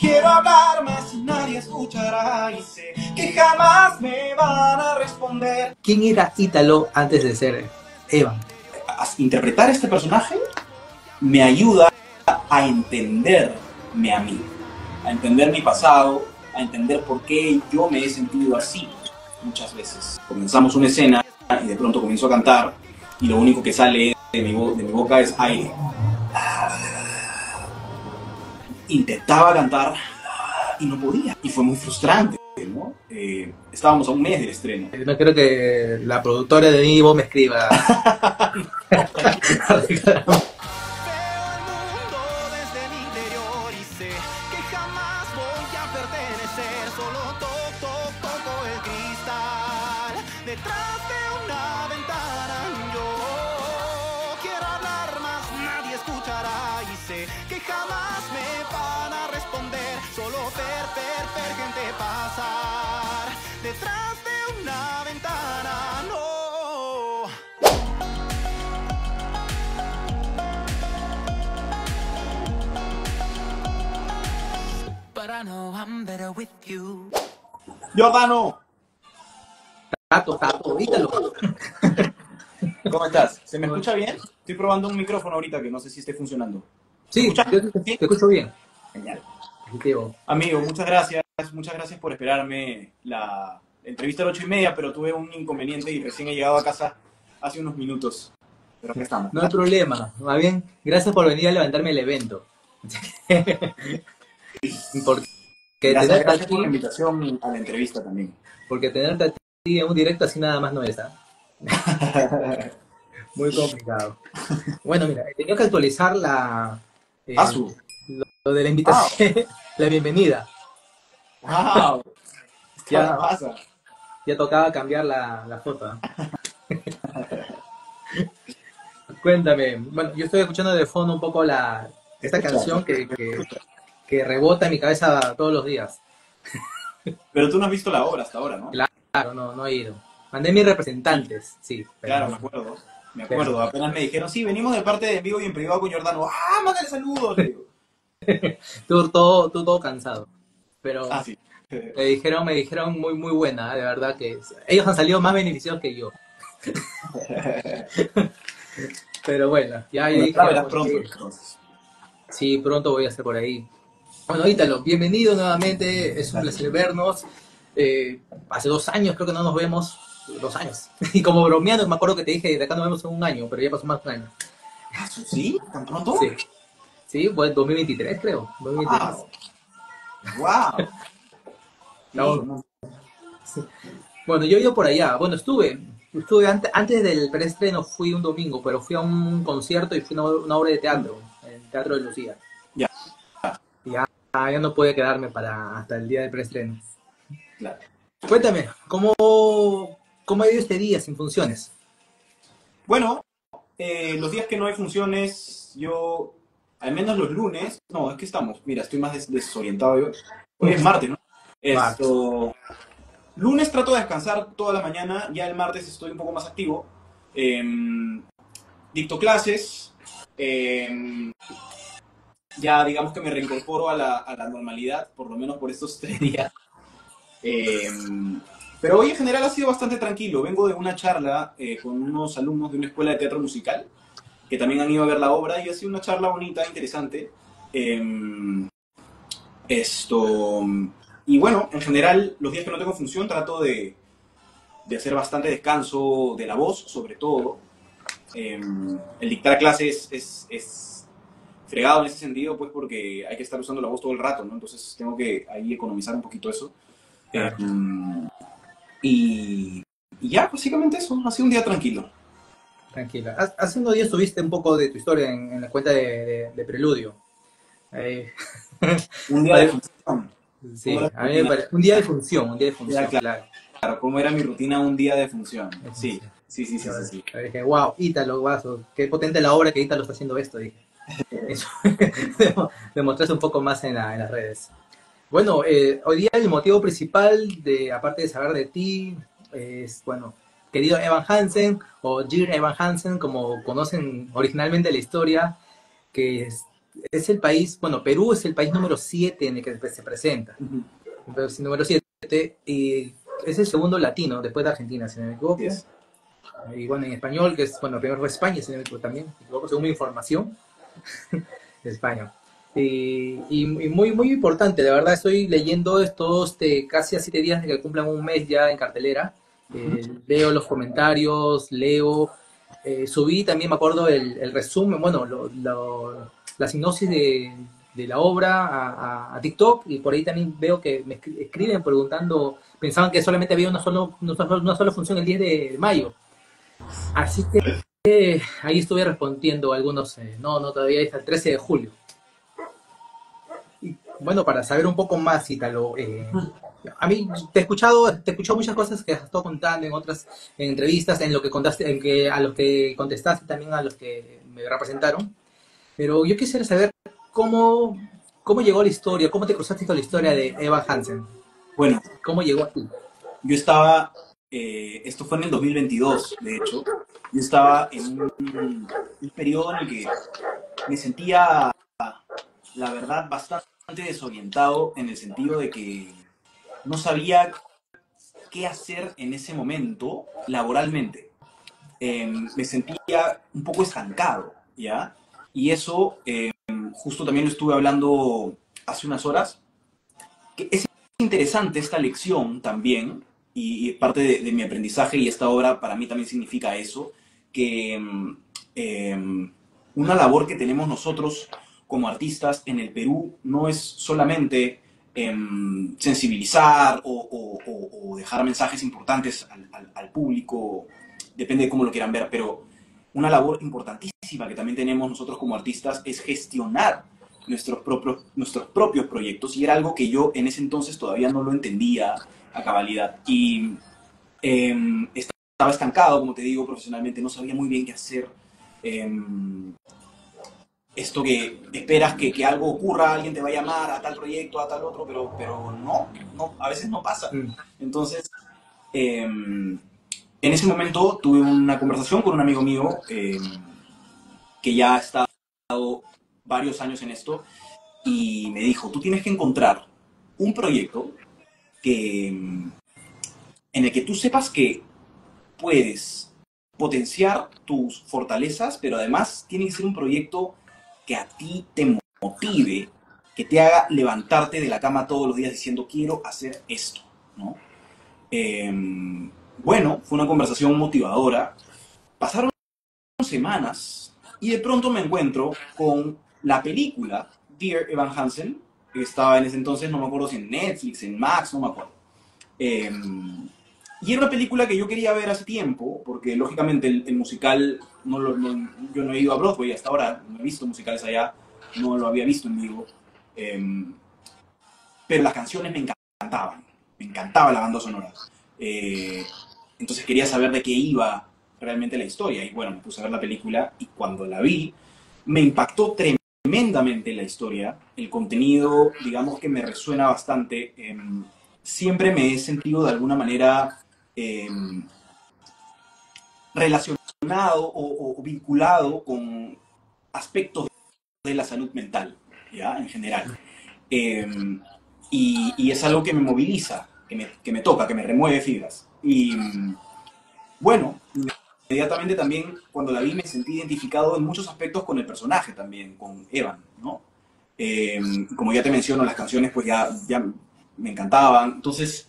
Quiero hablar más y nadie escuchará y sé que jamás me van a responder. ¿Quién era Ítalo antes de ser Evan? Interpretar este personaje me ayuda a entenderme a mí, a entender mi pasado, a entender por qué yo me he sentido así muchas veces. Comenzamos una escena y de pronto comienzo a cantar y lo único que sale de mi boca es aire. Intentaba cantar y no podía. Y fue muy frustrante, ¿no? Estábamos a un mes del estreno. No creo que la productora de Ivo me escriba. Detrás de una ventana yo quiero hablar más, nadie escuchará y sé que jamás me van a responder. Solo ver gente pasar detrás de una ventana, no. But I know I'm better with you. Jordano. Tato, Ítalo. ¿Cómo estás? ¿Se me escucha bien? Estoy probando un micrófono ahorita que no sé si esté funcionando. Sí, yo te escucho bien. Genial. Positivo. Amigo, muchas gracias por esperarme la entrevista a las 8:30, pero tuve un inconveniente y recién he llegado a casa hace unos minutos. Pero acá estamos. No hay problema, más bien, gracias por venir a levantarme el evento. Porque Gracias por la invitación a la entrevista también. Porque tenerte a ti en un directo así nada más no es, ¿eh? Muy complicado. Bueno, mira, he tenido que actualizar lo de la invitación, la bienvenida. ¡Wow! Ya, pasa? ya tocaba cambiar la foto. Cuéntame, bueno, yo estoy escuchando de fondo un poco esta canción que rebota en mi cabeza todos los días. Pero tú no has visto la obra hasta ahora, ¿no? Claro, no he ido. Mandé mis representantes, sí. Claro, me acuerdo. Apenas me dijeron, sí, venimos de parte de En Vivo y en Privado con Jordano. ¡Ah, mándale saludos! Tú todo cansado. Pero sí. me dijeron muy, muy buena, de verdad que ellos han salido más beneficiados que yo. Pero bueno, ya dije, verás pronto, entonces. Sí, pronto voy a estar por ahí. Bueno, Ítalo, bienvenido nuevamente, es un placer vernos. Hace 2 años creo que no nos vemos, 2 años. Y como bromeando, me acuerdo que te dije, de acá nos vemos en 1 año, pero ya pasó más de 1 año. ¿Sí? ¿Tan pronto? Sí, pues 2023 creo. 2023. ¡Wow! No. Sí. Bueno, yo he ido por allá. Bueno, estuve antes del preestreno, fui un domingo, pero fui a un concierto y fui a una obra de teatro, en el Teatro de Lucía. Ya. Y ya no pude quedarme hasta el día del preestreno. Claro. Cuéntame, ¿cómo ha ido este día sin funciones? Bueno, los días que no hay funciones, yo, al menos los lunes, no, es que estamos, mira, estoy más desorientado yo. Hoy es martes, ¿no? Lunes trato de descansar toda la mañana, ya el martes estoy un poco más activo. Dicto clases, ya digamos que me reincorporo a la normalidad, por lo menos por estos 3 días. Pero hoy en general ha sido bastante tranquilo. Vengo de una charla con unos alumnos de una escuela de teatro musical que también han ido a ver la obra y ha sido una charla bonita, interesante. Y bueno, en general, los días que no tengo función trato de hacer bastante descanso de la voz, sobre todo. El dictar clases es fregado en ese sentido, pues porque hay que estar usando la voz todo el rato, ¿no? Entonces tengo que ahí economizar un poquito eso. Claro. Y ya, básicamente eso. Ha sido un día tranquilo. Tranquila. Hace unos días subiste un poco de tu historia en la cuenta de Preludio. Un día de función. Sí, a mí me parece. Un día de función, ya, claro, ¿cómo era mi rutina un día de función? Sí. Dije, wow, Ítalo, guaso, qué potente la obra que Ítalo está haciendo esto, dije. Eso demostraste un poco más en las redes. Bueno, hoy día el motivo principal, aparte de saber de ti, es, bueno, querido Evan Hansen, o Dear Evan Hansen, como conocen originalmente la historia, que es el país, bueno, Perú es el país número 7 en el que se presenta. Entonces, número 7, y es el segundo latino, después de Argentina, si no me equivoco. Yes. Y bueno, en español, que es, bueno, primero fue España, si no me equivoco también, me equivoco, según mi información, de España. Y muy, muy importante, de verdad, estoy leyendo estos casi a 7 días de que cumplan un mes ya en cartelera. Leo los comentarios, leo, subí también, me acuerdo, el resumen, bueno, la sinopsis de la obra a TikTok, y por ahí también veo que me escriben preguntando, pensaban que solamente había una sola función el 10 de mayo. Así que ahí estuve respondiendo a algunos, no, todavía es el 13 de julio. Y bueno, para saber un poco más, Ítalo, a mí te he escuchado muchas cosas que has estado contando en otras entrevistas, en lo que contaste, a los que contestaste, también a los que me representaron. Pero yo quisiera saber cómo, cómo llegó la historia, cómo te cruzaste con la historia de Eva Hansen, Bueno, cómo llegó a ti. yo estaba, esto fue en el 2022, de hecho, yo estaba en un periodo en el que me sentía, la verdad, bastante desorientado en el sentido de que no sabía qué hacer en ese momento laboralmente. Me sentía un poco estancado, ¿ya? Y eso, justo también lo estuve hablando hace unas horas, que es interesante esta lección también, y parte de mi aprendizaje, y esta obra para mí también significa eso, que una labor que tenemos nosotros como artistas en el Perú no es solamente sensibilizar o dejar mensajes importantes al público, depende de cómo lo quieran ver, pero una labor importantísima que también tenemos nosotros como artistas es gestionar nuestros propios proyectos, y era algo que yo en ese entonces todavía no lo entendía a cabalidad. Y estaba estancado, como te digo, profesionalmente, no sabía muy bien qué hacer. Eh, Esto que esperas que algo ocurra, alguien te va a llamar a tal proyecto, a tal otro, pero no, a veces no pasa. Entonces, en ese momento tuve una conversación con un amigo mío que ya ha estado varios años en esto, y me dijo, tú tienes que encontrar un proyecto en el que tú sepas que puedes potenciar tus fortalezas, pero además tiene que ser un proyecto que a ti te motive, que te haga levantarte de la cama todos los días diciendo, quiero hacer esto, ¿no? Bueno, fue una conversación motivadora. Pasaron semanas y de pronto me encuentro con la película Dear Evan Hansen, que estaba en ese entonces, no me acuerdo si en Netflix, en Max, no me acuerdo. Y era una película que yo quería ver hace tiempo, porque lógicamente el musical, yo no he ido a Broadway hasta ahora, no he visto musicales allá, no lo había visto en vivo, pero las canciones me encantaban, me encantaba la banda sonora. Entonces quería saber de qué iba realmente la historia, y bueno, me puse a ver la película, y cuando la vi, me impactó tremendamente la historia, el contenido, digamos que me resuena bastante. Siempre me he sentido de alguna manera relacionado o vinculado con aspectos de la salud mental, ¿ya? En general. Y es algo que me moviliza, que me toca, que me remueve fibras. Y bueno, inmediatamente también cuando la vi me sentí identificado en muchos aspectos con el personaje también, con Evan, ¿no? Como ya te menciono, las canciones pues ya me encantaban. Entonces,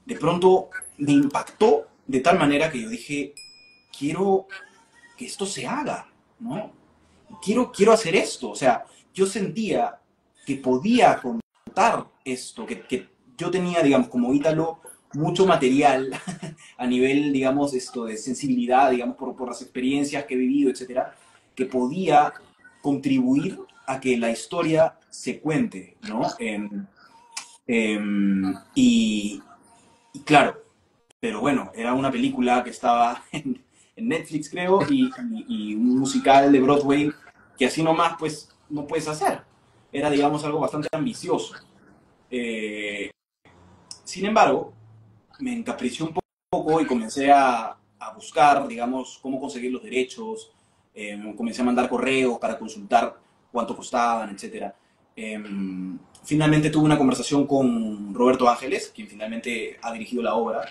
de pronto me impactó de tal manera que yo dije, quiero que esto se haga, ¿no? Quiero hacer esto. O sea, yo sentía que podía contar esto, que yo tenía, digamos, como Ítalo, mucho material a nivel, digamos, esto de sensibilidad, digamos, por las experiencias que he vivido, etcétera, que podía contribuir a que la historia se cuente, ¿no? Y claro, pero bueno, era una película que estaba en Netflix, creo, y un musical de Broadway que así nomás, pues, no puedes hacer. Era, digamos, algo bastante ambicioso. Sin embargo, me encapriché un poco y comencé a buscar, digamos, cómo conseguir los derechos. Comencé a mandar correos para consultar cuánto costaban, etcétera. Finalmente tuve una conversación con Roberto Ángeles, quien finalmente ha dirigido la obra.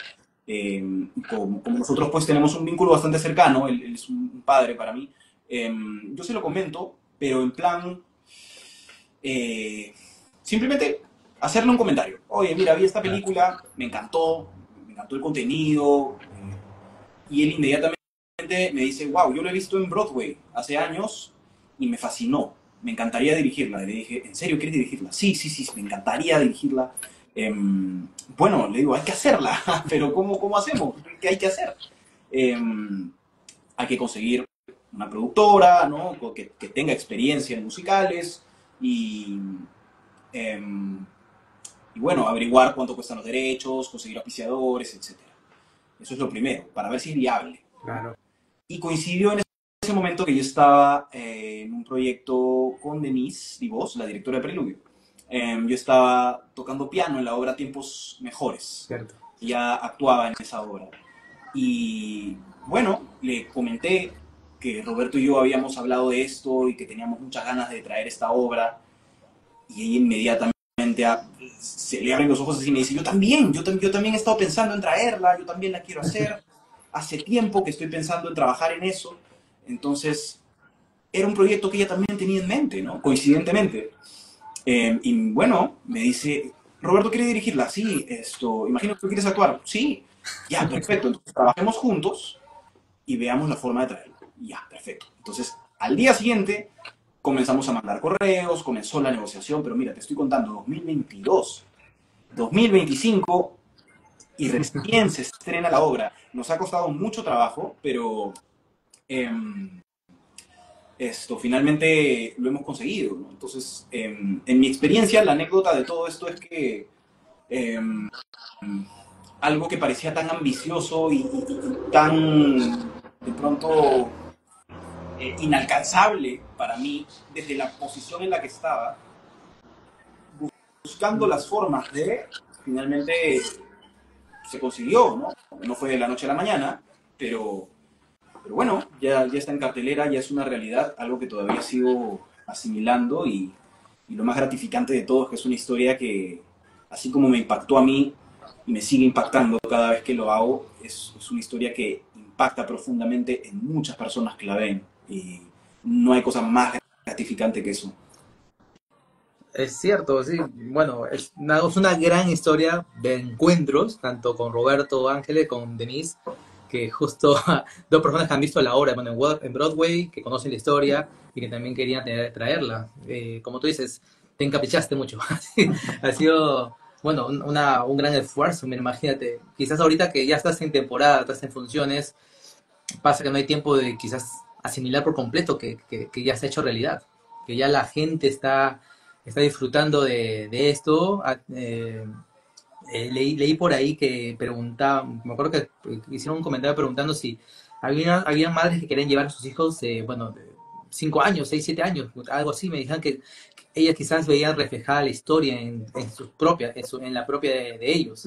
Como nosotros pues tenemos un vínculo bastante cercano, él es un padre para mí, yo se lo comento, pero en plan, simplemente hacerle un comentario. Oye, mira, vi esta película, me encantó el contenido, y él inmediatamente me dice, wow, yo lo he visto en Broadway hace años y me fascinó, me encantaría dirigirla. Y le dije, ¿en serio quieres dirigirla? Sí, sí, sí, me encantaría dirigirla. Bueno, le digo, hay que hacerla, pero ¿cómo hacemos? ¿Qué hay que hacer? Hay que conseguir una productora, ¿no? que tenga experiencia en musicales y, y bueno, averiguar cuánto cuestan los derechos, conseguir auspiciadores, etc. Eso es lo primero, para ver si es viable. Claro. Y coincidió en ese momento que yo estaba en un proyecto con Denise Divos, la directora de Preludio. Yo estaba tocando piano en la obra Tiempos Mejores. Cierto. Ya actuaba en esa obra. Y bueno, le comenté que Roberto y yo habíamos hablado de esto y que teníamos muchas ganas de traer esta obra. Y ella inmediatamente se le abren los ojos así y me dice, yo también he estado pensando en traerla, yo también la quiero hacer. Hace tiempo que estoy pensando en trabajar en eso. Entonces, era un proyecto que ella también tenía en mente, ¿no? Coincidentemente. Y bueno, me dice, Roberto quiere dirigirla, sí, imagino que tú quieres actuar, sí, ya, perfecto, entonces trabajemos juntos y veamos la forma de traerlo, ya, perfecto. Entonces, al día siguiente, comenzamos a mandar correos, comenzó la negociación, pero mira, te estoy contando, 2022, 2025, y recién se estrena la obra. Nos ha costado mucho trabajo, pero finalmente lo hemos conseguido, ¿no? Entonces, en mi experiencia, la anécdota de todo esto es que algo que parecía tan ambicioso y tan, de pronto, inalcanzable para mí, desde la posición en la que estaba, buscando las formas de, finalmente, se consiguió, ¿no? No fue de la noche a la mañana, pero bueno, ya está en cartelera, ya es una realidad, algo que todavía sigo asimilando y lo más gratificante de todo es que es una historia que, así como me impactó a mí y me sigue impactando cada vez que lo hago, es una historia que impacta profundamente en muchas personas que la ven y no hay cosa más gratificante que eso. Es cierto, sí. Bueno, es una gran historia de encuentros, tanto con Roberto Ángeles, con Denise, que justo dos personas que han visto la obra, bueno, en Broadway, que conocen la historia y que también querían traerla. Como tú dices, te encaprichaste mucho. Ha sido, bueno, un gran esfuerzo, mira, imagínate. Quizás ahorita que ya estás en temporada, estás en funciones, pasa que no hay tiempo de quizás asimilar por completo que ya se ha hecho realidad, que ya la gente está disfrutando de esto. Leí por ahí que preguntaban, me acuerdo que hicieron un comentario preguntando si había madres que querían llevar a sus hijos, bueno, de 5 años, 6 7 años, algo así. Me dijeron que ellas quizás veían reflejada la historia en la propia de ellos.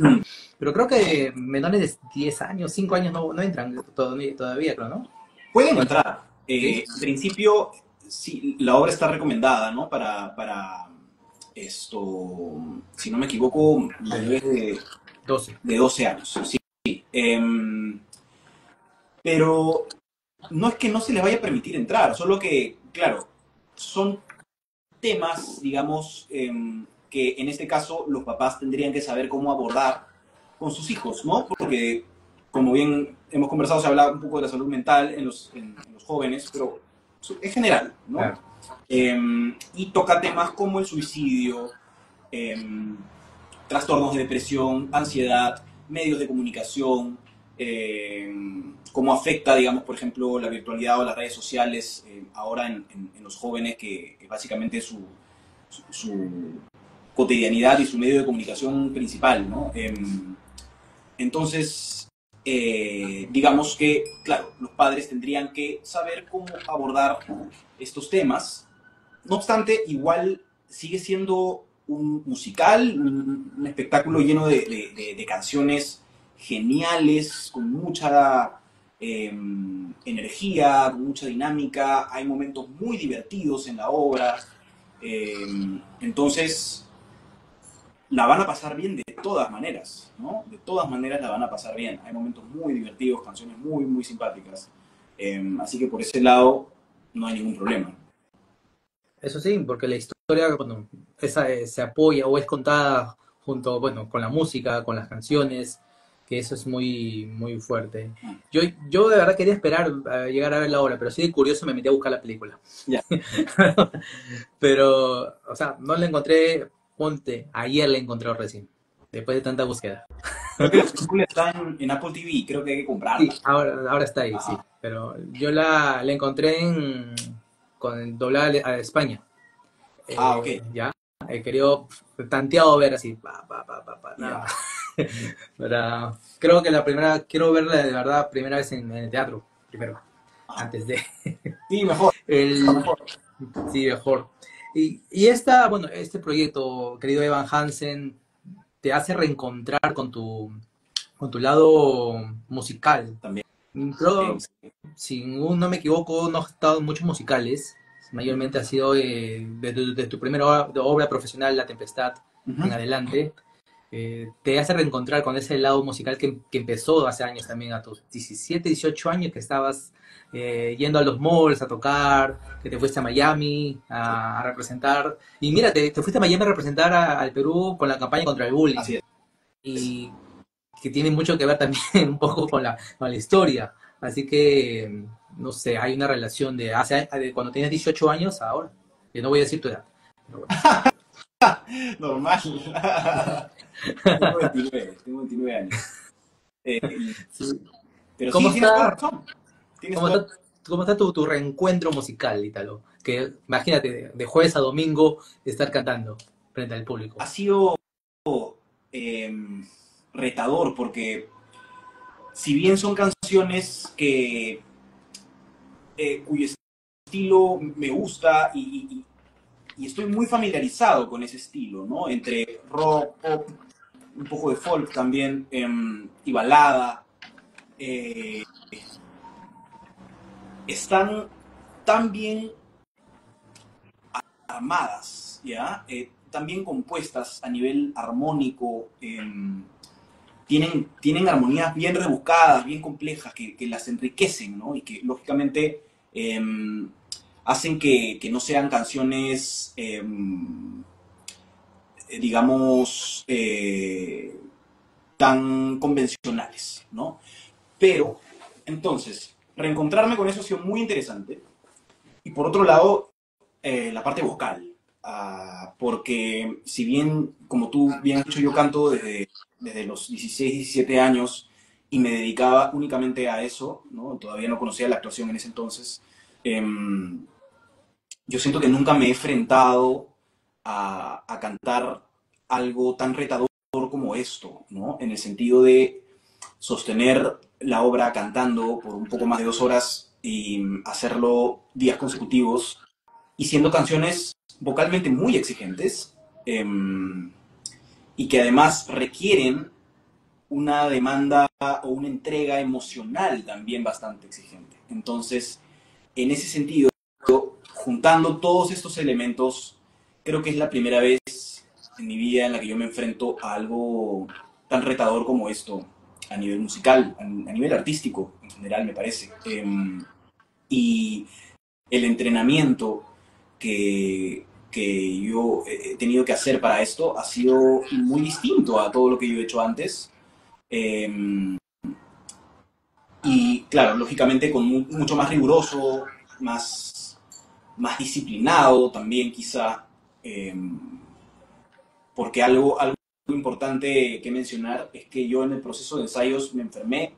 Pero creo que menores de 10 años, 5 años no entran todavía, creo, ¿no? Pueden entrar. ¿Sí? En principio, sí, la obra está recomendada, ¿no? Para si no me equivoco, mayores de 12. de 12 años. Sí. Pero no es que no se les vaya a permitir entrar, solo que, claro, son temas, digamos, que en este caso los papás tendrían que saber cómo abordar con sus hijos, ¿no? Porque, como bien hemos conversado, se habla un poco de la salud mental en los jóvenes, pero es general, ¿no? Claro. Y toca temas como el suicidio, trastornos de depresión, ansiedad, medios de comunicación, cómo afecta, digamos, por ejemplo, la virtualidad o las redes sociales ahora en los jóvenes, que básicamente es su cotidianidad y su medio de comunicación principal, ¿no? Entonces, digamos que, claro, los padres tendrían que saber cómo abordar estos temas. No obstante, igual sigue siendo un musical, un espectáculo lleno de canciones geniales, con mucha energía, con mucha dinámica, hay momentos muy divertidos en la obra, entonces la van a pasar bien de todas maneras, ¿no? De todas maneras la van a pasar bien. Hay momentos muy divertidos, canciones muy, muy simpáticas. Así que por ese lado no hay ningún problema. Eso sí, porque la historia, bueno, esa, se apoya o es contada junto, bueno, con la música, con las canciones, que eso es muy, muy fuerte. Yo, yo de verdad quería esperar a llegar a ver la obra, pero sí de curioso me metí a buscar la película. Ya. Pero, o sea, no la encontré, ponte, ayer la encontré recién, después de tanta búsqueda. Creo que las películas están en Apple TV, creo que hay que Sí, comprarlas. ahora está ahí, sí. Ajá. Pero yo la encontré con doblada a España. Ah, ok. Ya, he querido tanteado ver así, nada Ya. más. Pero creo que la primera, quiero verla de verdad primera vez en el teatro, primero, Ajá. antes de Sí, mejor, el, mejor. sí, mejor. Y esta, bueno, este proyecto, querido Evan Hansen, te hace reencontrar con tu lado musical. También. Creo, si no me equivoco, no has estado en muchos musicales. Ujú, Mayormente ha sido de tu primera obra profesional, La Tempestad, en ujú. adelante. Te hace reencontrar con ese lado musical que empezó hace años también, a tus 17 18 años, que estabas yendo a los malls a tocar, que te fuiste a Miami a representar. Y mira, te fuiste a Miami a representar al Perú con la campaña contra el bullying. Así es. Y que tiene mucho que ver también un poco con la historia. Así que, no sé, hay una relación de cuando tenías 18 años a ahora. Yo no voy a decir tu edad. Pero bueno. Normal. Tengo 29 años. Eh, Sí. pero ¿Cómo sí, tienes toda la está, razón. Tienes cómo toda... está, cómo está tu reencuentro musical, Ítalo? Que imagínate, de jueves a domingo estar cantando frente al público. Ha sido eh, retador porque si bien son canciones cuyo estilo me gusta y estoy muy familiarizado con ese estilo, ¿no? Entre rock, pop, un poco de folk también y balada. eh, Están tan bien armadas, ¿ya? Tan bien compuestas a nivel armónico, tienen armonías bien rebuscadas, bien complejas, que las enriquecen, ¿no? Y que lógicamente eh, hacen que no sean canciones, digamos, tan convencionales, ¿no? Pero, entonces, reencontrarme con eso ha sido muy interesante. Y por otro lado, la parte vocal. Porque si bien, como tú bien has dicho, yo canto desde los 16, 17 años y me dedicaba únicamente a eso, ¿no? Todavía no conocía la actuación en ese entonces. Yo siento que nunca me he enfrentado a cantar algo tan retador como esto, ¿no? En el sentido de sostener la obra cantando por un poco más de 2 horas y hacerlo días consecutivos y siendo canciones vocalmente muy exigentes eh, y que además requieren una demanda o una entrega emocional también bastante exigente. Entonces, en ese sentido, juntando todos estos elementos, creo que es la primera vez en mi vida en la que yo me enfrento a algo tan retador como esto, a nivel musical, a nivel artístico en general, me parece. Y el entrenamiento que yo he tenido que hacer para esto ha sido muy distinto a todo lo que yo he hecho antes. Eh, y claro, lógicamente con mucho más riguroso, más disciplinado también quizá, eh, porque algo importante que mencionar es que yo en el proceso de ensayos me enfermé,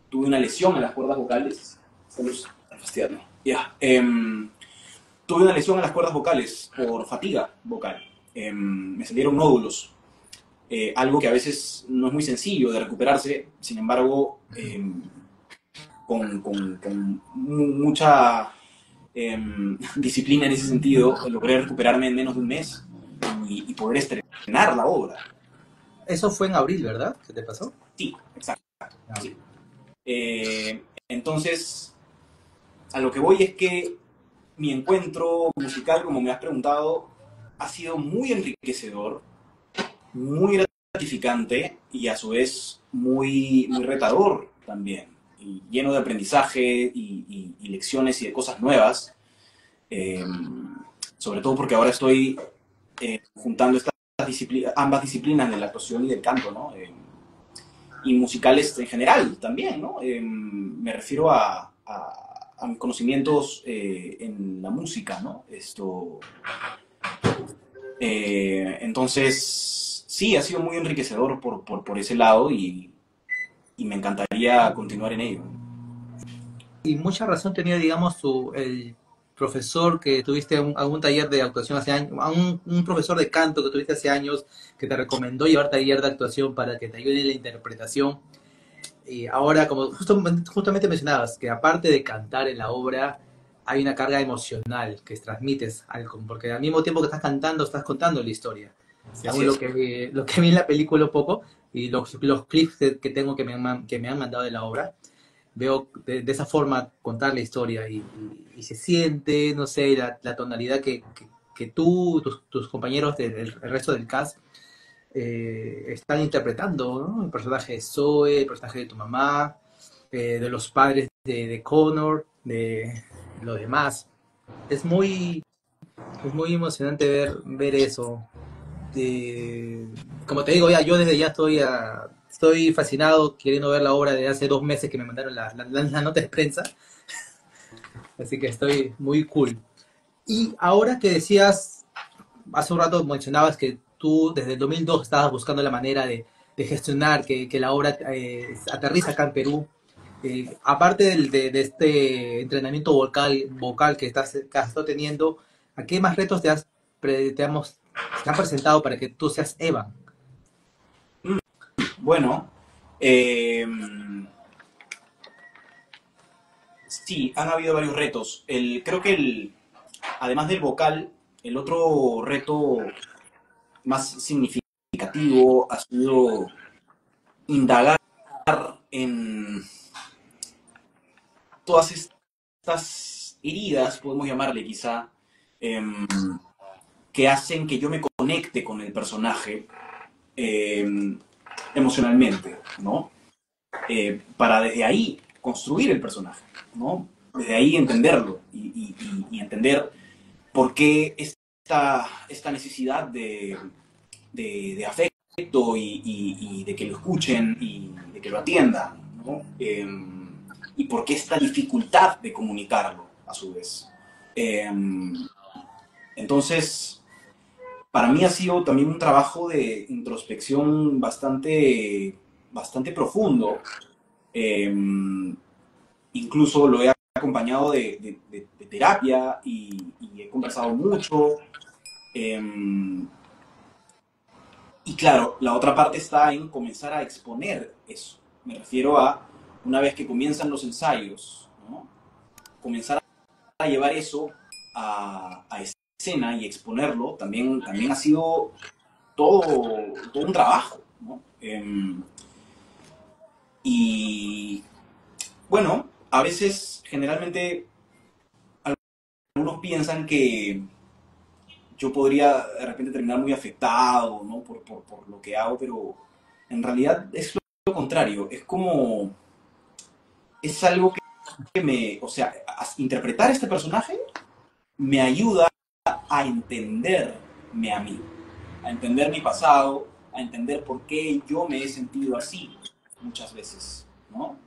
tuve una lesión en las cuerdas vocales. Salud, fastidiarme. Ya. Tuve una lesión en las cuerdas vocales por fatiga vocal. Me salieron nódulos, algo que a veces no es muy sencillo de recuperarse, sin embargo, con mucha disciplina en ese sentido, logré recuperarme en menos de un mes y poder estrenar la obra. Eso fue en abril, ¿verdad? ¿Qué te pasó? Sí, exacto. Ah, Sí. Eh, Entonces, a lo que voy es que mi encuentro musical, como me has preguntado, ha sido muy enriquecedor, muy gratificante y a su vez muy retador también, y lleno de aprendizaje y lecciones y de cosas nuevas, eh, sobre todo porque ahora estoy juntando ambas disciplinas de la actuación y del canto, ¿no? Y musicales en general también, ¿no? Me refiero a mis conocimientos en la música, ¿no? Entonces, sí, ha sido muy enriquecedor por ese lado y me encantaría continuar en ello. Y mucha razón tenía, digamos, el profesor que tuviste algún taller de actuación hace años, un profesor de canto que tuviste hace años que te recomendó llevar taller de actuación para que te ayude en la interpretación. Y ahora, como justamente mencionabas, que aparte de cantar en la obra, hay una carga emocional que transmites, porque al mismo tiempo que estás cantando, estás contando la historia. Así Según es. lo que vi en la película un poco, y los clips que tengo que me han mandado de la obra, veo de esa forma contar la historia y se siente, no sé, la tonalidad que tú, tus compañeros del el resto del cast están interpretando, ¿no? El personaje de Zoe, el personaje de tu mamá, de los padres de Connor, de los demás. Es muy, es muy emocionante ver eso. Como te digo, yo desde ya estoy fascinado queriendo ver la obra de hace 2 meses que me mandaron la nota de prensa, así que estoy muy cool. Y ahora que decías, hace un rato mencionabas que tú desde el 2002 estabas buscando la manera de gestionar que la obra aterriza acá en Perú. Aparte de este entrenamiento vocal que has estado teniendo, ¿a qué más retos te han presentado para que tú seas Evan? Bueno, sí, han habido varios retos. Creo que además del vocal, el otro reto más significativo ha sido indagar en todas estas heridas, podemos llamarle quizá, em, que hacen que yo me conecte con el personaje emocionalmente, ¿no? Para desde ahí construir el personaje, ¿no? Desde ahí entenderlo y entender por qué esta necesidad de afecto y de que lo escuchen y de que lo atiendan, ¿no? Y por qué esta dificultad de comunicarlo a su vez. Eh, entonces, para mí ha sido también un trabajo de introspección bastante profundo. Eh, Incluso lo he acompañado de terapia y he conversado mucho. Eh, y claro, la otra parte está en comenzar a exponer eso. Me refiero a, una vez que comienzan los ensayos, ¿no? Comenzar a llevar eso a escena y exponerlo también ha sido todo un trabajo, ¿no? Y bueno, a veces, generalmente, algunos piensan que yo podría de repente terminar muy afectado, ¿no? Por lo que hago, pero en realidad es lo contrario. Es algo que o sea, interpretar este personaje me ayuda a entenderme a mí, a entender mi pasado, a entender por qué yo me he sentido así muchas veces, ¿no?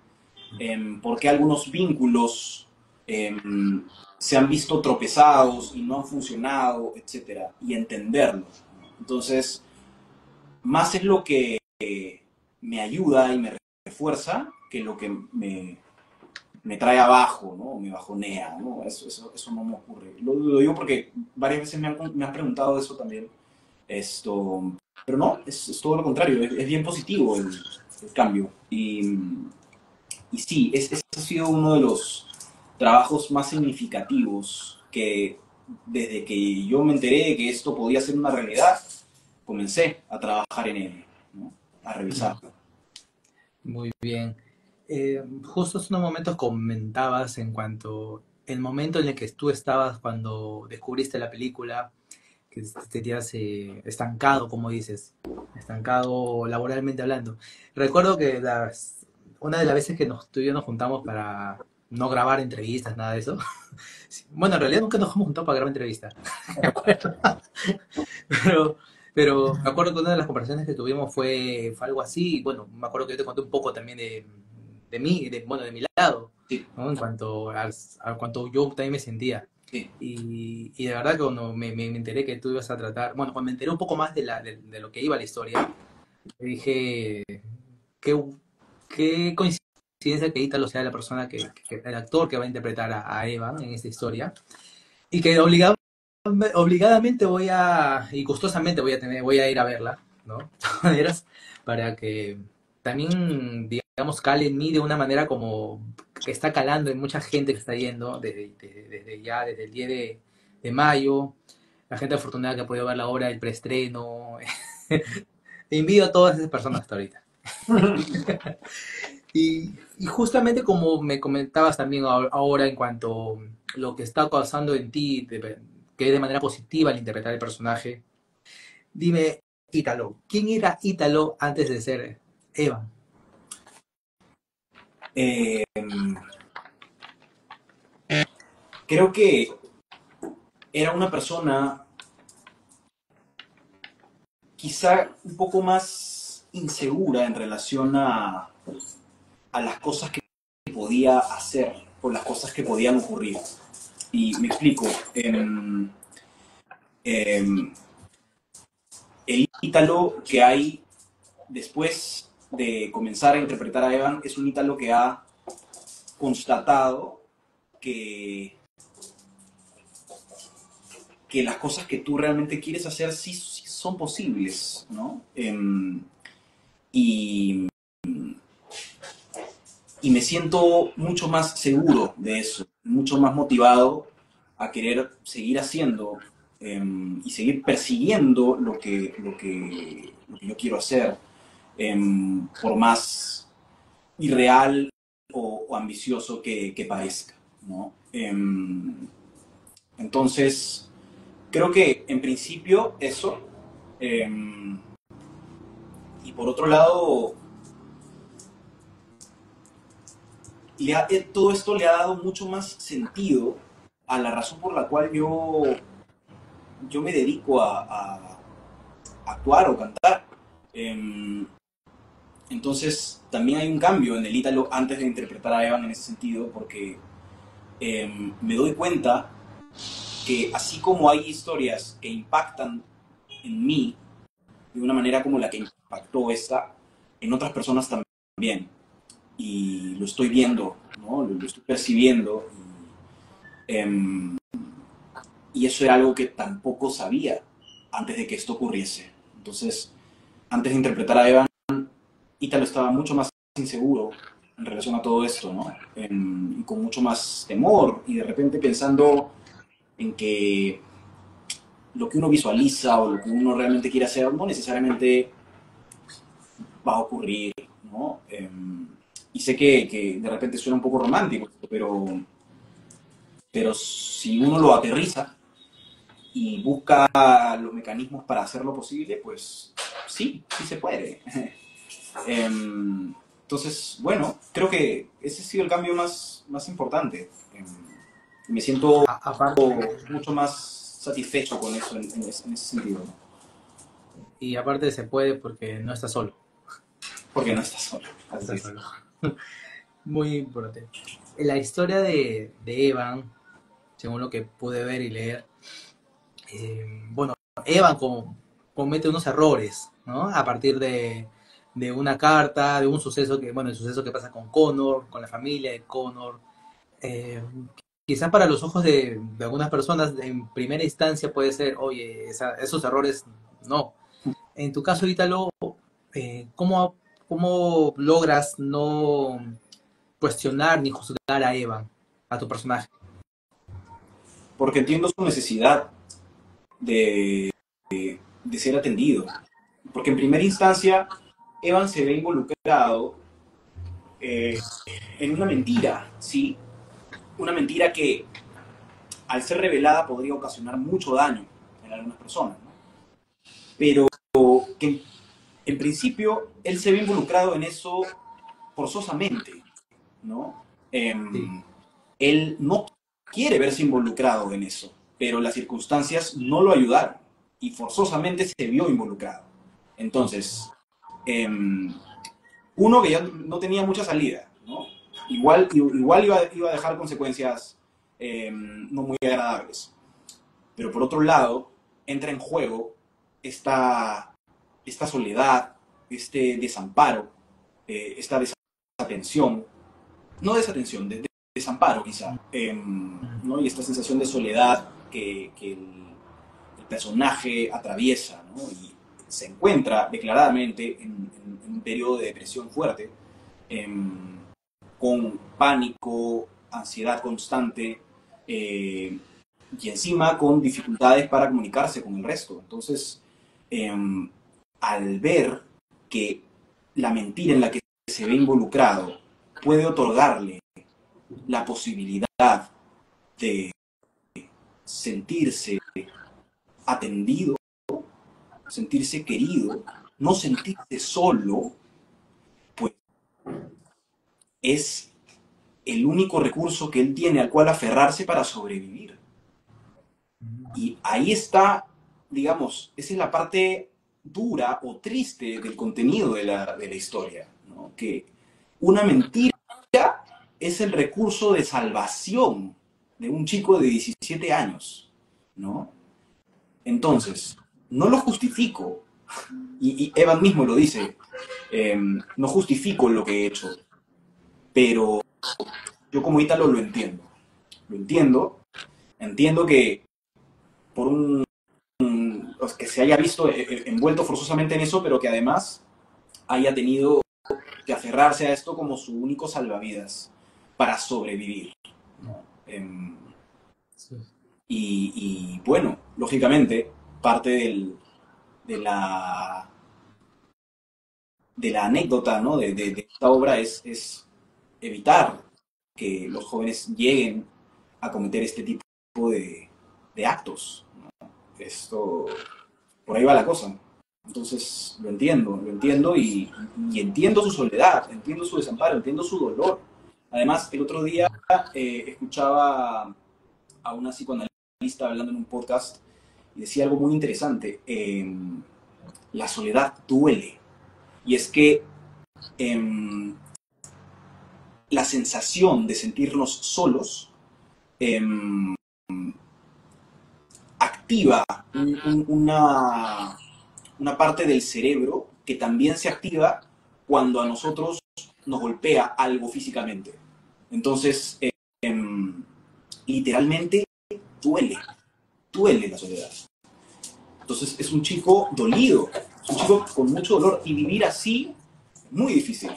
Por qué algunos vínculos se han visto tropezados y no han funcionado, etcétera, y entenderlo. Entonces, más es lo que me ayuda y me refuerza que lo que me trae abajo, ¿no? Me bajonea, ¿no? Eso no me ocurre. Lo digo porque varias veces me han preguntado eso también. Pero no, es todo lo contrario, es bien positivo el cambio. Y sí, ese ha sido uno de los trabajos más significativos que desde que yo me enteré de que esto podía ser una realidad, comencé a trabajar en él, ¿no? A revisarlo. Muy bien. Justo hace unos momentos comentabas en cuanto el momento en el que tú estabas cuando descubriste la película, que te sentías estancado, como dices, estancado laboralmente hablando. Recuerdo que una de las veces que tú y yo nos juntamos para no grabar entrevistas, nada de eso. Sí, bueno, en realidad nunca nos hemos juntado para grabar entrevistas. Me acuerdo. Pero, pero me acuerdo que una de las conversaciones que tuvimos fue algo así. Y bueno, me acuerdo que yo te conté un poco también de mí, bueno, de mi lado, Sí, ¿no? En cuanto a cuanto yo también me sentía. sí. Y de verdad que cuando me enteré que tú ibas a tratar, bueno, cuando me enteré un poco más de lo que iba la historia, dije, qué, qué coincidencia que Ítalo sea la persona el actor que va a interpretar a Evan en esta historia, y que obligadamente y gustosamente voy a ir a verla, ¿no? De todas maneras, para que también, digamos, cale en mí de una manera como que está calando en mucha gente que está yendo desde el 10 de mayo, la gente afortunada que ha podido ver la obra del preestreno. Envío a todas esas personas hasta ahorita. Y justamente como me comentabas también ahora en cuanto a lo que está causando en ti, que es de manera positiva al interpretar el personaje, dime, Ítalo, ¿quién era Ítalo antes de ser Eva? Eh, Creo que era una persona quizá un poco más insegura en relación a las cosas que podía hacer o las cosas que podían ocurrir. Y me explico. Eh, el Ítalo que hay después de comenzar a interpretar a Evan es un Ítalo que ha constatado que, que las cosas que tú realmente quieres hacer sí son posibles, ¿no? Y, y me siento mucho más seguro de eso, mucho más motivado a querer seguir haciendo y seguir persiguiendo lo que yo quiero hacer, por más irreal o ambicioso que parezca, ¿no? Entonces, creo que en principio eso, y por otro lado, todo esto le ha dado mucho más sentido a la razón por la cual yo me dedico a actuar o cantar. Entonces, también hay un cambio en el Ítalo antes de interpretar a Evan en ese sentido, porque me doy cuenta que así como hay historias que impactan en mí de una manera como la que impactó esta, en otras personas también. Y lo estoy viendo, ¿no? Lo estoy percibiendo. Y eso era algo que tampoco sabía antes de que esto ocurriese. Entonces, antes de interpretar a Evan, Ítalo estaba mucho más inseguro en relación a todo esto, ¿no? Y con mucho más temor y de repente pensando en que lo que uno visualiza o lo que uno realmente quiere hacer no necesariamente va a ocurrir, ¿no? Y sé que de repente suena un poco romántico, pero si uno lo aterriza y busca los mecanismos para hacerlo posible, pues sí se puede. Entonces, bueno, creo que ese ha sido el cambio más importante. Me siento Aparte, mucho más satisfecho con eso en ese sentido, ¿no? y aparte se puede porque no estás solo. Porque no estás solo. No Así estás es. solo. Muy importante. La historia de Evan, según lo que pude ver y leer, bueno, Evan comete unos errores, ¿no? A partir de una carta, de un suceso bueno, el suceso que pasa con Connor, con la familia de Connor. Eh, Quizás para los ojos de algunas personas, en primera instancia puede ser, oye, esos errores no. En tu caso, Ítalo, ¿cómo logras no cuestionar ni juzgar a Evan, a tu personaje? Porque entiendo su necesidad de, de ser atendido. Porque en primera instancia, Evan se ve involucrado en una mentira, ¿sí? Una mentira que al ser revelada podría ocasionar mucho daño en algunas personas, ¿no? Pero que en principio él se ve involucrado en eso forzosamente, ¿no? Sí, Él no quiere verse involucrado en eso, pero las circunstancias no lo ayudaron y forzosamente se vio involucrado. Entonces, eh, uno que ya no tenía mucha salida, ¿no? Igual iba a dejar consecuencias no muy agradables. Pero por otro lado, entra en juego esta soledad, este desamparo, esta desatención, no desatención, desamparo quizá, ¿no? Y esta sensación de soledad que el personaje atraviesa, ¿no? Y se encuentra declaradamente en un periodo de depresión fuerte, con pánico, ansiedad constante, y encima con dificultades para comunicarse con el resto. Entonces, al ver que la mentira en la que se ve involucrado puede otorgarle la posibilidad de sentirse atendido, sentirse querido, no sentirse solo, pues es el único recurso que él tiene al cual aferrarse para sobrevivir. Y ahí está, digamos, esa es la parte dura o triste del contenido de la historia, ¿no? Que una mentira es el recurso de salvación de un chico de 17 años, ¿no? Entonces, no lo justifico, y Evan mismo lo dice, no justifico lo que he hecho, pero yo como Ítalo lo entiendo. Lo entiendo que por que se haya visto envuelto forzosamente en eso, pero que además haya tenido que aferrarse a esto como su único salvavidas para sobrevivir, ¿no? sí, Y bueno, lógicamente, parte de la anécdota, ¿no? De esta obra es evitar que los jóvenes lleguen a cometer este tipo de actos, ¿no? Esto, por ahí va la cosa. Entonces lo entiendo y entiendo su soledad, entiendo su desamparo, entiendo su dolor. Además, el otro día escuchaba a una psicoanalista hablando en un podcast y decía algo muy interesante. La soledad duele. Y es que eh, la sensación de sentirnos solos eh, activa una parte del cerebro que también se activa cuando a nosotros nos golpea algo físicamente. Entonces, literalmente duele la soledad. Entonces es un chico dolido, es un chico con mucho dolor y vivir así es muy difícil,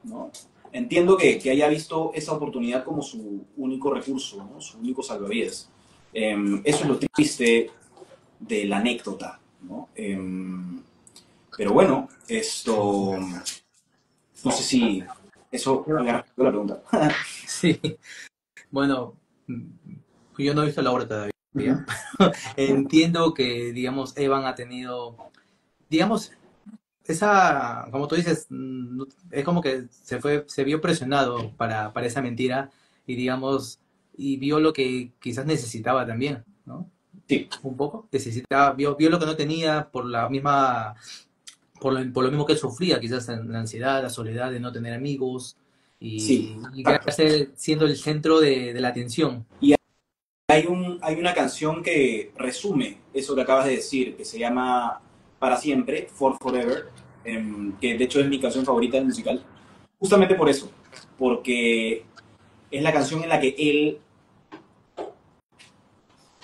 ¿no? Entiendo que haya visto esa oportunidad como su único recurso, ¿no? Su único salvavidas. Eso es lo triste de la anécdota, ¿no? Pero bueno, esto, no sé si eso me ha respondido la pregunta. sí. Bueno, yo no he visto la obra todavía. Ujú. Entiendo que, digamos, Evan ha tenido, digamos, esa, como tú dices, es como que se vio presionado para esa mentira y, digamos, y vio lo que quizás necesitaba también, ¿no? Sí, Un poco, necesitaba, vio lo que no tenía por la misma, por lo mismo que él sufría, quizás en la ansiedad, la soledad de no tener amigos sí, y exacto. quedarse siendo el centro de la atención. Y hay una canción que resume eso que acabas de decir, que se llama Para Siempre, For Forever, que de hecho es mi canción favorita del musical, justamente por eso, porque es la canción en la que él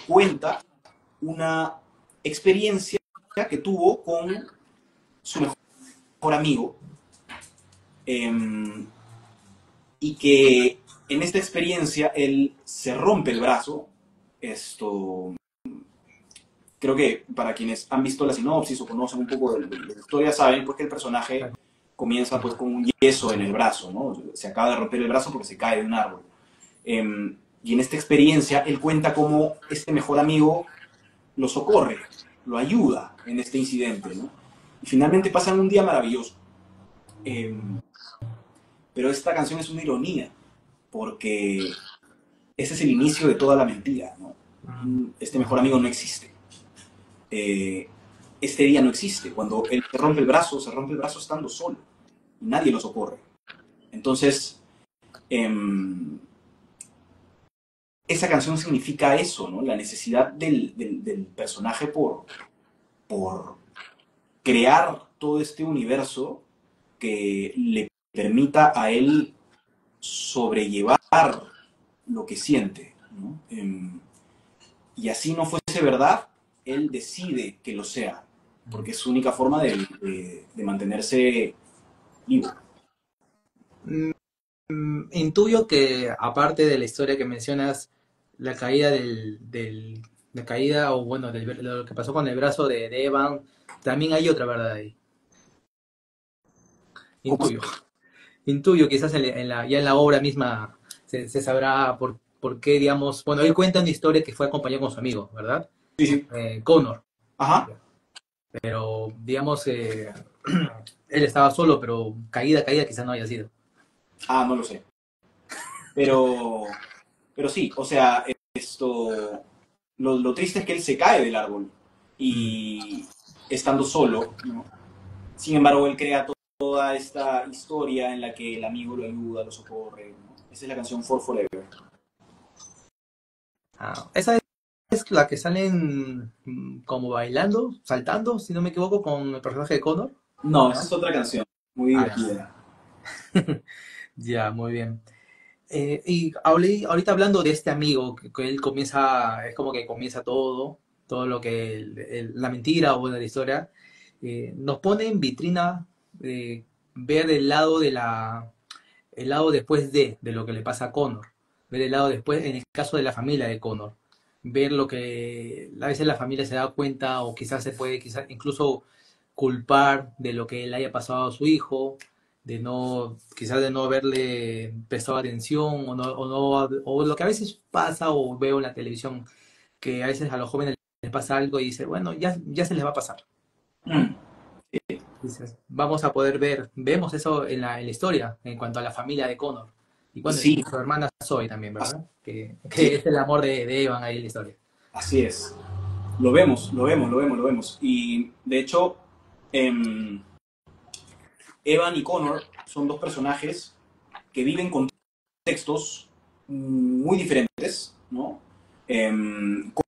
cuenta una experiencia que tuvo con su mejor amigo, eh, y que en esta experiencia él se rompe el brazo. Esto, creo que para quienes han visto la sinopsis o conocen un poco de la historia saben pues que el personaje comienza pues con un yeso en el brazo, ¿no? Se acaba de romper el brazo porque se cae de un árbol. Y en esta experiencia él cuenta cómo este mejor amigo lo socorre, lo ayuda en este incidente, ¿no? Y finalmente pasan un día maravilloso. Pero esta canción es una ironía, porque ese es el inicio de toda la mentira, ¿no? Este mejor amigo no existe. Este día no existe. Cuando él se rompe el brazo estando solo. Y nadie lo socorre. Entonces, esa canción significa eso, ¿no? La necesidad del personaje por crear todo este universo que le permita a él sobrellevar lo que siente, ¿no? Y así no fuese verdad, él decide que lo sea, porque es su única forma de mantenerse vivo. Intuyo que aparte de la historia que mencionas, la caída la caída o bueno, de lo que pasó con el brazo de Evan, también hay otra verdad ahí. Intuyo. Intuyo, quizás ya en la obra misma se sabrá por qué, digamos, bueno, él cuenta una historia que fue acompañado con su amigo, ¿verdad? Sí, sí. Connor. Ajá. Pero, digamos, él estaba solo, pero caída quizás no haya sido. Ah, no lo sé. Pero sí, o sea, lo triste es que él se cae del árbol y estando solo, ¿no? Sin embargo, él crea toda esta historia en la que el amigo lo ayuda, lo socorre, ¿no? Esa es la canción For Forever. Esa es la que salen como bailando, saltando, si no me equivoco, con el personaje de Connor. No, esa es otra canción, muy divertida. Ya, muy bien. Y ahorita hablando de este amigo, que él comienza, es como que comienza todo lo que la mentira o bueno, la historia, nos pone en vitrina ver el lado después de lo que le pasa a Connor, ver el lado después, en el caso de la familia de Connor, ver lo que a veces la familia se da cuenta o quizás se puede, quizás incluso culpar de lo que le haya pasado a su hijo, quizás de no haberle prestado atención o lo que a veces pasa o veo en la televisión, que a veces a los jóvenes les pasa algo y dice, bueno, ya se les va a pasar. Dices, vamos a poder vemos eso en la historia, en cuanto a la familia de Connor. Y bueno, Sí. y su hermana Zoe también, ¿verdad? Que Sí. es el amor de Evan ahí en la historia. Así es. Lo vemos. Y de hecho, Evan y Connor son dos personajes que viven contextos muy diferentes, ¿no?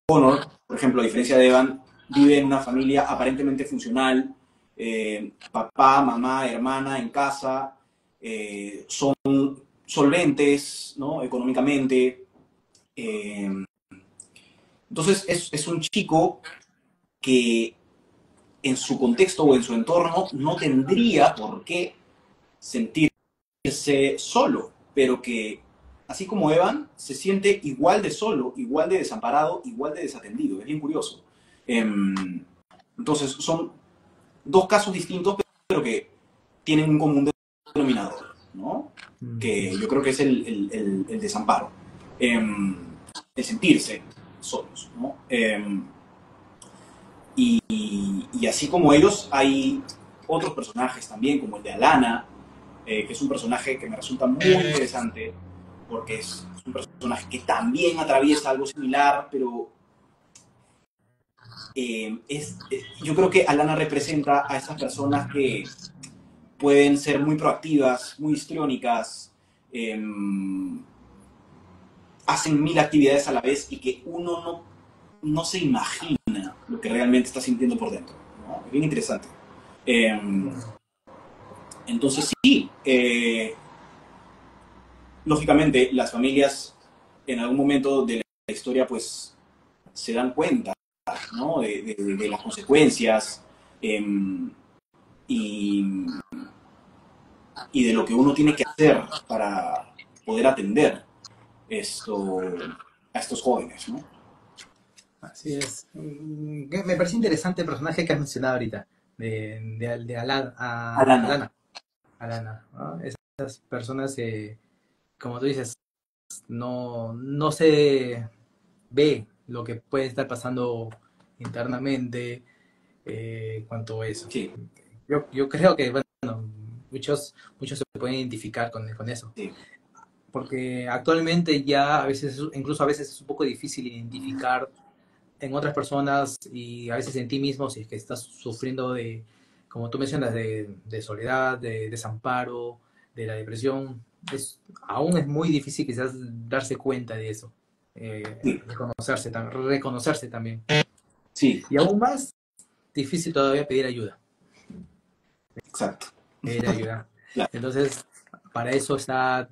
Connor, por ejemplo, a diferencia de Evan, vive en una familia aparentemente funcional, papá, mamá, hermana en casa, son solventes, ¿no? Económicamente. Entonces es un chico que en su contexto o en su entorno no tendría por qué sentirse solo, pero que, así como Evan, se siente igual de solo, igual de desamparado, igual de desatendido. Es bien curioso. Entonces, son dos casos distintos, pero que tienen un común denominador, ¿no? Que yo creo que es el desamparo. El sentirse solos, ¿no? Y así como ellos, hay otros personajes también, como el de Alana, que es un personaje que me resulta muy interesante, porque es un personaje que también atraviesa algo similar, pero yo creo que Alana representa a esas personas que pueden ser muy proactivas, muy histriónicas, hacen 1000 actividades a la vez y que uno no se imagina lo que realmente está sintiendo por dentro, ¿no? Es bien interesante. Entonces sí, lógicamente las familias en algún momento de la historia pues se dan cuenta, ¿no? de las consecuencias y de lo que uno tiene que hacer para poder atender a estos jóvenes, ¿no? Así es. Me parece interesante el personaje que has mencionado ahorita, de Alana. Alana. Alana, ¿no? Esas personas, como tú dices, no se ve lo que puede estar pasando internamente en cuanto a eso. Sí, Yo creo que, bueno, muchos se pueden identificar con eso, sí, porque actualmente ya a veces, incluso a veces es un poco difícil identificar en otras personas y a veces en ti mismo si es que estás sufriendo de, como tú mencionas, de soledad, de desamparo, de la depresión. Aún es muy difícil quizás darse cuenta de eso, sí, reconocerse también. sí, Y aún más difícil todavía pedir ayuda. exacto. Pedir ayuda. Claro, Entonces, para eso está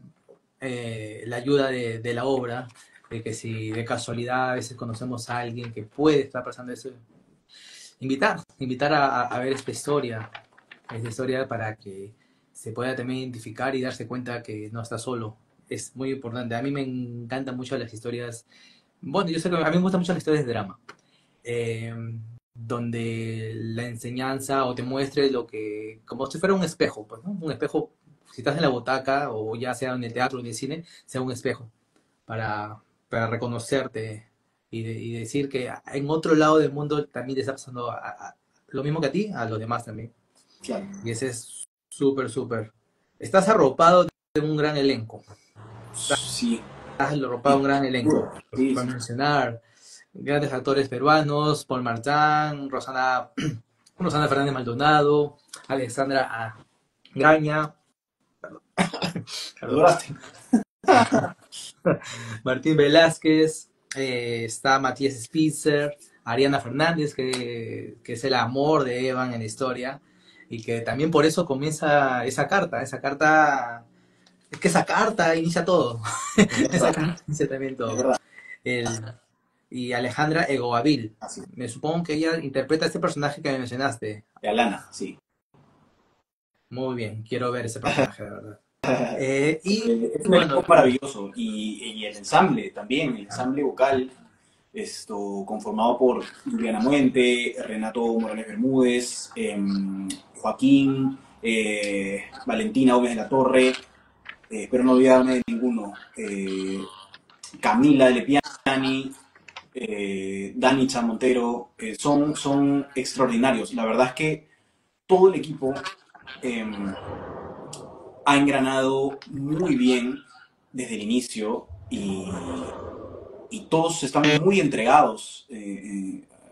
la ayuda de la obra, de que si de casualidad a veces conocemos a alguien que puede estar pasando eso, invitar a ver esta historia para que se pueda también identificar y darse cuenta que no está solo. Es muy importante. A mí me encantan mucho las historias, bueno, yo sé que a mí me gustan mucho las historias de drama, eh, donde la enseñanza o te muestre lo que, como si fuera un espejo, pues, ¿no? Un espejo, si estás en la butaca o ya sea en el teatro o en el cine, sea un espejo para, para reconocerte y decir que en otro lado del mundo también te está pasando lo mismo que a ti, a los demás también. claro. Y ese es súper, súper. Estás arropado de un gran elenco. Sí, Estás arropado sí, de un gran elenco. sí, Para sí. mencionar grandes actores peruanos, Paul Martán, Rosana Fernández Maldonado, Alexandra Graña, Lo perdón, lograste. Martín Velázquez, está Matías Spitzer, Ariana Fernández, que es el amor de Evan en la historia, y que también por eso comienza es que esa carta inicia todo, Es esa verdad, carta inicia también es todo. verdad. El, y Alejandra Egoavil, Así. me supongo que ella interpreta este personaje que me mencionaste. De Alana, sí. Muy bien, quiero ver ese personaje, de verdad. Y Es un elenco bueno, maravilloso. Y el ensamble también, el ensamble vocal, conformado por Juliana Muente, Renato Morales Bermúdez, Joaquín, Valentina Gómez de la Torre, espero no olvidarme de ninguno, Camila de Lepiani, Dani Chamontero, son extraordinarios. La verdad es que todo el equipo eh, ha engranado muy bien desde el inicio y todos están muy entregados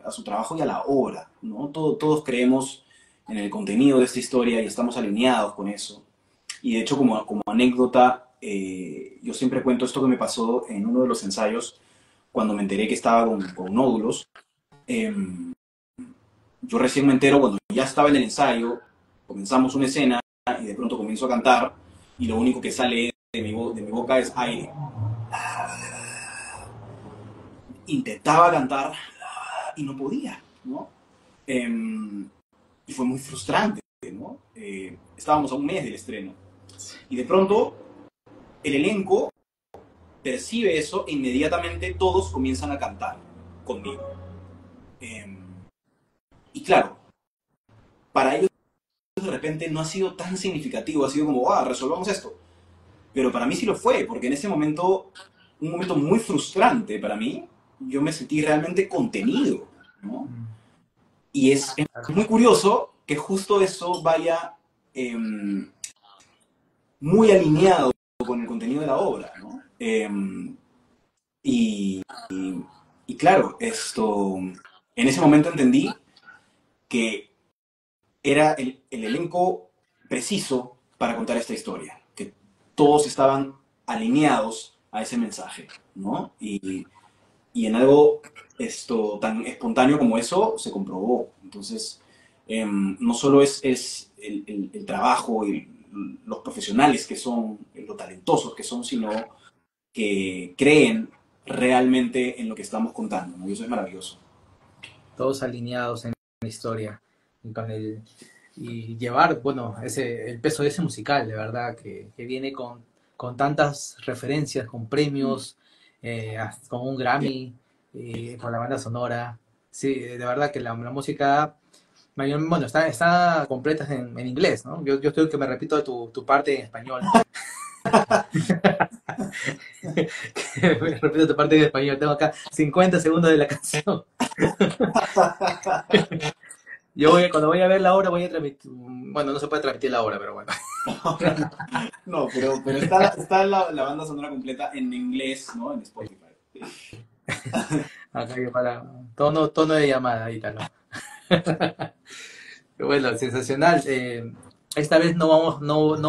a su trabajo y a la obra, ¿no? Todos creemos en el contenido de esta historia y estamos alineados con eso. Y de hecho, como anécdota, yo siempre cuento esto que me pasó en uno de los ensayos cuando me enteré que estaba con nódulos. Eh, yo recién me entero cuando ya estaba en el ensayo, comenzamos una escena y de pronto comienzo a cantar y lo único que sale de mi boca es aire. Intentaba cantar y no podía, ¿no? Y fue muy frustrante, ¿no? Estábamos a un mes del estreno y de pronto el elenco percibe eso e inmediatamente todos comienzan a cantar conmigo. Eh, y claro, para ellos de repente no ha sido tan significativo, ha sido como, resolvamos esto. Pero para mí sí lo fue, porque en ese momento, un momento muy frustrante para mí, yo me sentí realmente contenido, ¿no? Y es muy curioso que justo eso vaya muy alineado con el contenido de la obra, ¿no? Y, y claro, en ese momento entendí que era el elenco preciso para contar esta historia, que todos estaban alineados a ese mensaje, ¿no? Y en algo tan espontáneo como eso se comprobó. Entonces, no solo es el trabajo y los profesionales que son, los talentosos que son, sino que creen realmente en lo que estamos contando, ¿no? Y eso es maravilloso. todos alineados en la historia y con y llevar, bueno, el peso de ese musical, de verdad, que viene con tantas referencias, con premios, con un Sí, Grammy, con la banda sonora. Sí, de verdad que la música Bueno, está completa en inglés, ¿no? Yo estoy que me repito tu parte en español. Me repito tu parte en español. Tengo acá 50 segundos de la canción. Cuando voy a ver la obra, voy a transmitir. Bueno, no se puede transmitir la obra, pero bueno. No, pero está la banda sonora completa en inglés, ¿no? En Spotify. Acá que para tono de llamada, ahí está, ¿no? Bueno, sensacional. Esta vez no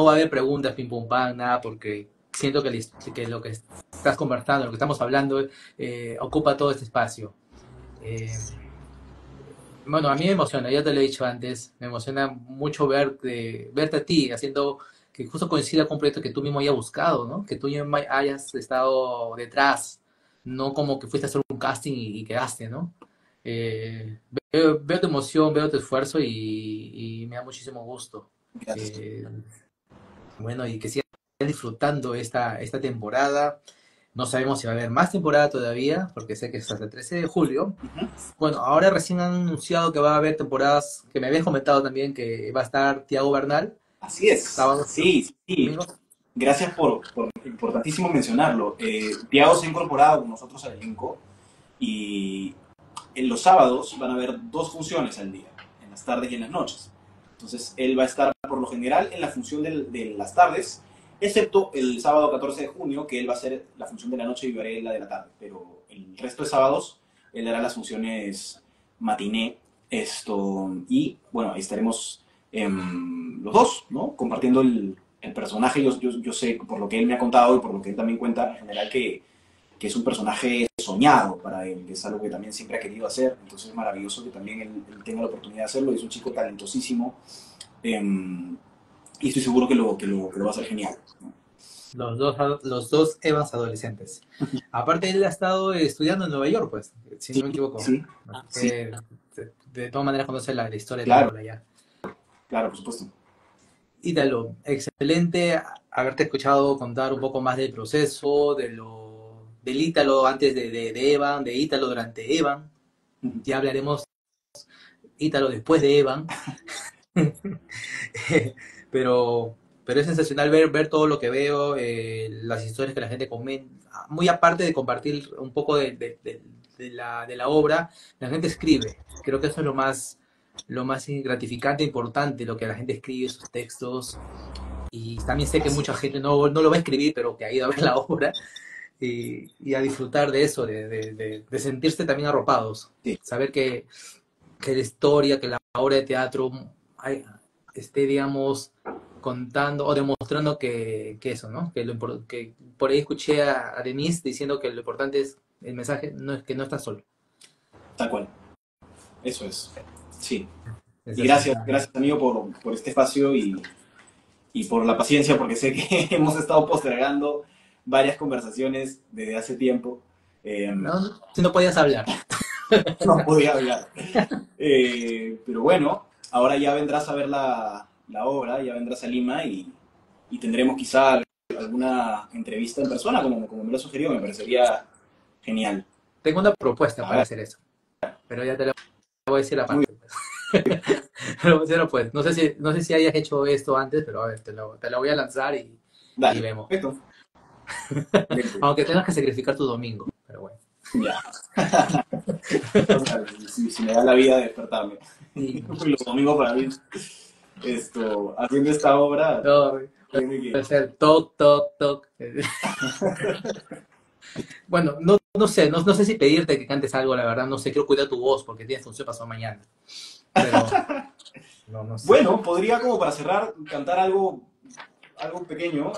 va a haber preguntas pim pum pam, nada, porque siento que lo que estás conversando, lo que estamos hablando, ocupa todo este espacio. Eh, bueno, a mí me emociona, ya te lo he dicho antes, me emociona mucho verte a ti haciendo que justo coincida con un proyecto que tú mismo hayas buscado, ¿no? Que tú mismo hayas estado detrás, no como que fuiste a hacer un casting y quedaste, ¿no? Veo tu emoción, veo tu esfuerzo y me da muchísimo gusto. Gracias. Eh, bueno, y que sigas disfrutando esta temporada. No sabemos si va a haber más temporada todavía, porque sé que es hasta el 13 de julio. Ujú. Bueno, ahora recién han anunciado que va a haber temporadas, que me habías comentado también que va a estar Tiago Bernal, Así es. sábados Sí, sí, sí. domingos. Gracias por importantísimo mencionarlo. Tiago se ha incorporado con nosotros al elenco y en los sábados van a haber 2 funciones al día, en las tardes y en las noches. Entonces, él va a estar por lo general en la función de las tardes, excepto el sábado 14 de junio, que él va a hacer la función de la noche y yo haré la de la tarde. Pero el resto de sábados, él hará las funciones matiné, y bueno, ahí estaremos los dos, ¿no? Compartiendo el personaje. Yo sé, por lo que él me ha contado y por lo que él también cuenta, en general, que es un personaje soñado para él, que es algo que también siempre ha querido hacer. Entonces es maravilloso que también él tenga la oportunidad de hacerlo. Es un chico talentosísimo, y estoy seguro que lo va a hacer genial, ¿no? Los dos Evans adolescentes. Aparte, él ha estado estudiando en Nueva York, pues, si no Sí, me equivoco. sí, Así sí, que, de todas maneras, conoce la historia de claro, Ítalo allá. claro, por supuesto. Ítalo, excelente haberte escuchado contar un poco más del proceso, del Ítalo antes de Evan, de Ítalo durante Evan. Ya hablaremos Ítalo después de Evan. pero, pero es sensacional ver todo lo que veo, las historias que la gente comenta. Muy aparte de compartir un poco de la obra, la gente escribe. Creo que eso es lo más gratificante e importante, lo que la gente escribe, sus textos. Y también sé que Así mucha es. gente no lo va a escribir, pero que ha ido a ver la obra y a disfrutar de eso, de sentirse también arropados. Sí, Saber que la historia, que la obra de teatro esté, digamos, contando o demostrando que eso, ¿no? Que por ahí escuché a Denise diciendo que lo importante es el mensaje, no es que no estás solo. tal cual. Eso es. Sí. Y gracias, Sensacional. gracias amigo por este espacio y por la paciencia, porque sé que hemos estado postergando varias conversaciones desde hace tiempo. ¿No? Si no podías hablar. No podía hablar. Pero bueno, ahora ya vendrás a ver la obra, ya vendrás a Lima y tendremos quizá alguna entrevista en persona, como me lo sugirió, me parecería genial. Tengo una propuesta A para ver, hacer eso, pero ya te la voy a decir muy aparte. Pues. Pero pues, no sé si hayas hecho esto antes, pero a ver, te lo voy a lanzar y dale, vemos. perfecto. Excelente. Aunque tengas que sacrificar tu domingo, pero bueno. Ya. Vamos a ver si me da la vida de despertarme. Y, Los domingos para mí, haciendo esta obra, no, créeme puede que... ser toc, toc, toc. Bueno, no sé, no sé si pedirte que cantes algo, la verdad, no sé, quiero cuidar tu voz porque tienes función pasado mañana. Pero no sé. Bueno, podría como para cerrar cantar algo pequeño,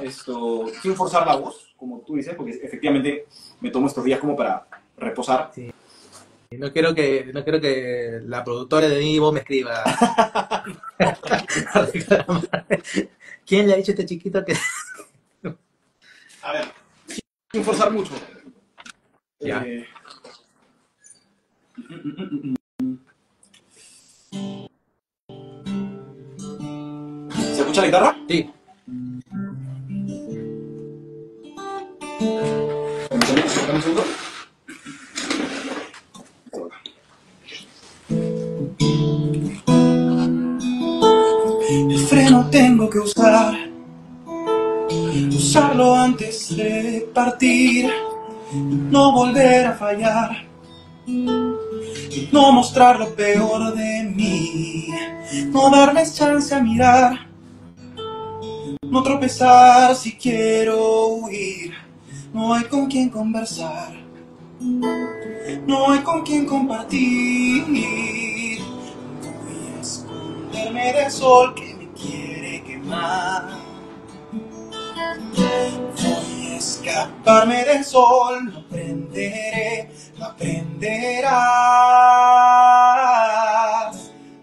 sin forzar la voz, como tú dices, porque efectivamente me tomo estos días como para reposar. Sí. No quiero que la productora de mi voz me escriba. ¿Quién le ha dicho a este chiquito que...? A ver, sin forzar mucho. Ya. Eh, ¿Se escucha la guitarra? Sí. Dame un segundo. usar, usarlo antes de partir, no volver a fallar, no mostrar lo peor de mí, no darles chance a mirar, no tropezar si quiero huir, no hay con quien conversar, no hay con quien compartir, voy a esconderme del sol que me quiere quemar, voy a escaparme del sol, no aprenderé, no aprenderás.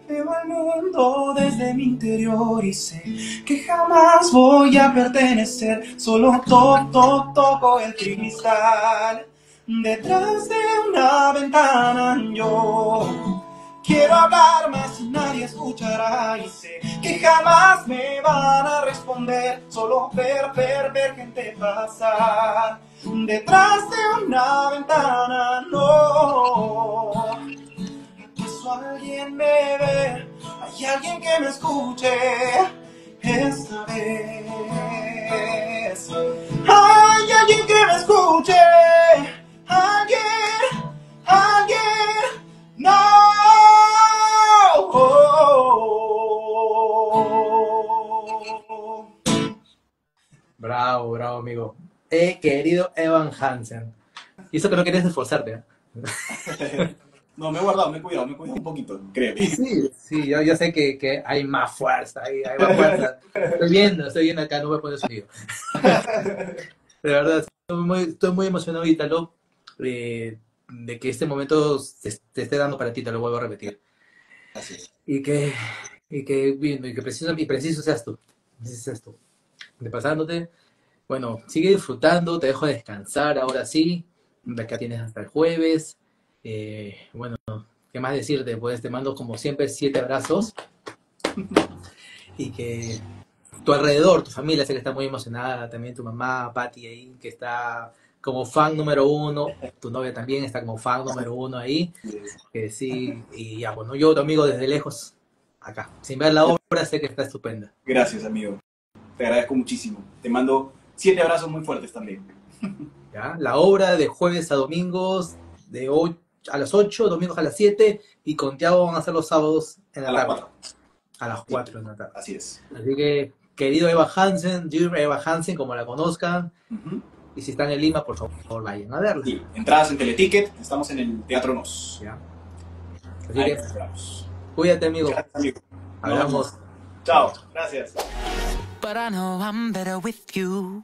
Veo al mundo desde mi interior y sé que jamás voy a pertenecer, solo toco el cristal. Detrás de una ventana yo quiero hablar más y nadie escuchará y sé que jamás me van a responder, solo ver gente pasar. Detrás de una ventana no, ¿acaso alguien me ve? ¿Hay alguien que me escuche esta vez? ¿Hay alguien que me escuche? Alguien, no. Bravo, bravo, amigo. Querido Evan Hansen. Y eso que no querías esforzarte, ¿eh? No, me he guardado, me he cuidado un poquito, creo. Sí, yo sé que hay más fuerza, hay más fuerza. Estoy viendo acá, no voy a poner sonido. De verdad, estoy muy emocionado, Ítalo, de que este momento te esté dando para ti, te lo vuelvo a repetir. Así es. Y que preciso seas tú. De pasándote, bueno, sigue disfrutando, te dejo descansar ahora sí. De acá tienes hasta el jueves. Bueno, ¿qué más decirte? Pues te mando como siempre 7 abrazos. Y que tu alrededor, tu familia, sé que está muy emocionada, también tu mamá, Patti ahí, que está como fan número 1, tu novia también está como fan número 1 ahí, que sí, y ya, bueno, yo, tu amigo desde lejos, acá, sin ver la obra, sé que está estupenda. Gracias, amigo. Te agradezco muchísimo. Te mando 7 abrazos muy fuertes también. ¿Ya? La obra de jueves a domingos, a las 8, domingos a las 7, y con Tiago van a ser los sábados en la A las tarde. 4. A las 4 en la tarde. Así es. Así que, querido Eva Hansen, Dear Eva Hansen, como la conozcan, y si están en Lima, por favor, vayan a verla. Sí, entradas en Teleticket, estamos en el Teatro Nos. ¿Ya? Así Ahí que, nos esperamos. cuídate, amigo. Gracias, amigo. Hablamos. Chao, gracias. But I know I'm better with you.